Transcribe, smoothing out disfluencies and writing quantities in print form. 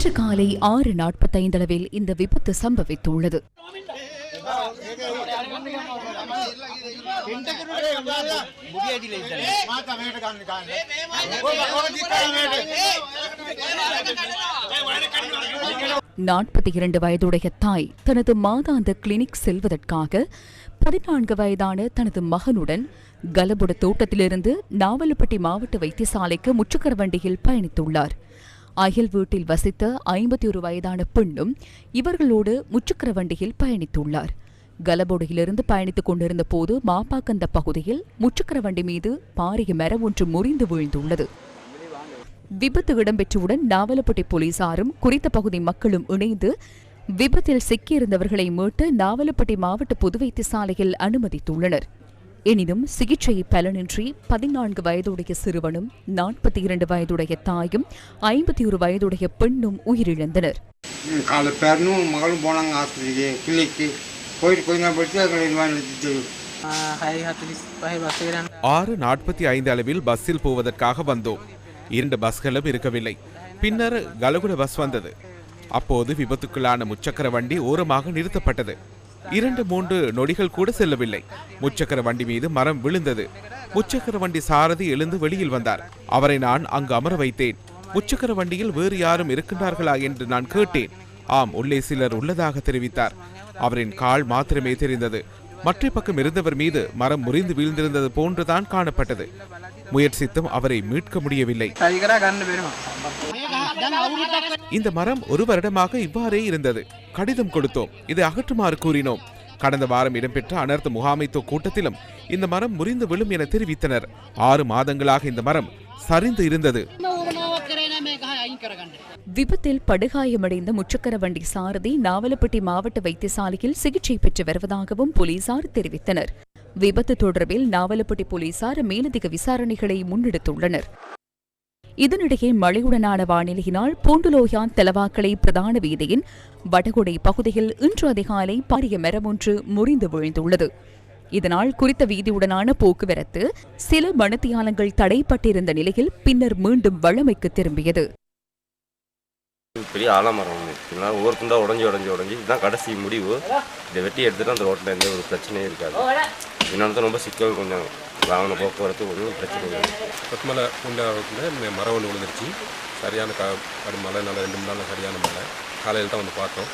இன்று காலை 6:45 அளவில் இந்த விபத்து சம்பவித்துள்ளது. நாற்பத்தி வயதுடைய தாய் தனது மாதாந்த கிளினிக் செல்வதற்காக 14 வயதான தனது மகனுடன் கலபுட தோட்டத்திலிருந்து நாவலப்பட்டி மாவட்ட வைத்தியசாலைக்கு முச்சக்கர வண்டியில் பயணித்துள்ளார். அயல் வீட்டில் வசித்த 51 வயதான பெண்ணும் இவர்களோடு முச்சக்கர வண்டியில் பயணித்துள்ளார். கலபோடையிலிருந்து பயணித்துக் கொண்டிருந்த போது மாப்பாக்கந்த பகுதியில் முச்சக்கர வண்டி மீது பாரிய மரம் ஒன்று முறிந்து வீழ்ந்துள்ளது. விபத்து இடம்பெற்றவுடன் நாவலப்பட்டி போலீசாரும் குறித்த பகுதி மக்களும் இணைந்து விபத்தில் சிக்கியிருந்தவர்களை மீட்டு நாவலப்பட்டி மாவட்ட பொது வைத்தியசாலையில் அனுமதித்துள்ளனர். எனினும் சிகிச்சை பலனின்றி 14 வயதுடைய சிறுவனும் 42 வயதுடைய தாயும் 51 வயதுடைய பெண்ணும் உயிரிழந்தனர். மகளும் போனாங்க ஆஸ்பத்திரிக்கு கிளினிக்கு போயிட்டு கொஞ்ச நாள் படித்து 6:45 அளவில் பஸ்ஸில் போவதற்காக வந்தோம். 2 பஸ்களும் இருக்கவில்லை. பின்னர் கலகுட பஸ் வந்தது. அப்போது விபத்துக்குள்ளான முச்சக்கர வண்டி ஓரமாக நிறுத்தப்பட்டது. 2-3 நொடிகள் கூட செல்லவில்லை. முச்சக்கர வண்டி மீது மரம் விழுந்தது. முச்சக்கர வண்டி சாரதி எழுந்து வெளியில் வந்தார். அவரை நான் அங்கு அமர வைத்தேன். முச்சக்கர வண்டியில் வேறு யாரும் இருக்கின்றார்களா என்று நான் கேட்டேன். ஆம், உள்ளே சிலர் உள்ளதாக தெரிவித்தார். அவரின் கால் மாத்திரமே தெரிந்தது. மற்ற பக்கம் இருந்தவர் மீது மரம் முறிந்து வீழ்ந்திருந்தது போன்றுதான் காணப்பட்டது. முயற்சித்தும் அவரை மீட்க முடியவில்லை. இந்த மரம் 1 வருடமாக இவ்வாறே இருந்தது. கடிதம் கொடுத்தோம், இதை அகற்றுமாறு கூறினோம். கடந்த வாரம் இடம்பெற்ற அனர்த்த முகாமைத்துவ கூட்டத்திலும் இந்த மரம் முறிந்து விழும் என தெரிவித்தனர். 6 மாதங்களாக இந்த மரம் சரிந்து இருந்தது. விபத்தில் படுகாயமடைந்த முச்சக்கர வண்டி சாரதி நாவலப்பட்டி மாவட்ட வைத்தியசாலையில் சிகிச்சை பெற்று வருவதாகவும் போலீசார் தெரிவித்தனர். விபத்து தொடர்பில் நாவலப்பட்டி போலீசார் மேலதிக விசாரணைகளை முன்னெடுத்துள்ளனர். இதனிடையே மழையுடனான வானிலையினால் பூண்டுலோயான் தெலவாக்கலை பிரதான வீதியின் வடகுடை பகுதியில் இன்று அதிகாலை பாரிய மரம் ஒன்று முறிந்து வீழ்ந்துள்ளது. இதனால் குறித்த வீதியுடனான போக்குவரத்து சில மணித்தியாலங்கள் தடைப்பட்டிருந்த நிலையில் பின்னர் மீண்டும் வழமைக்கு திரும்பியது. பெரிய ஆலமரம் ஒவ்வொருத்தரும் தான் உடஞ்சி இதுதான் கடைசி முடிவு. இதை வெட்டி எடுத்துட்டு அந்த ரோட்டில் எந்த ஒரு பிரச்சனையும் இருக்காது. இன்னொன்று ரொம்ப சிக்கல், கொஞ்சம் வாகன போக்குவரத்து ஒன்றும் பிரச்சனை இல்லை. கொத்தமலை உண்டாக மரம் ஒன்று விழுந்துருச்சு. சரியான மழை, நல்லா 2 மணி நேரம் சரியான மழை. காலையில் தான் வந்து பார்த்தோம்.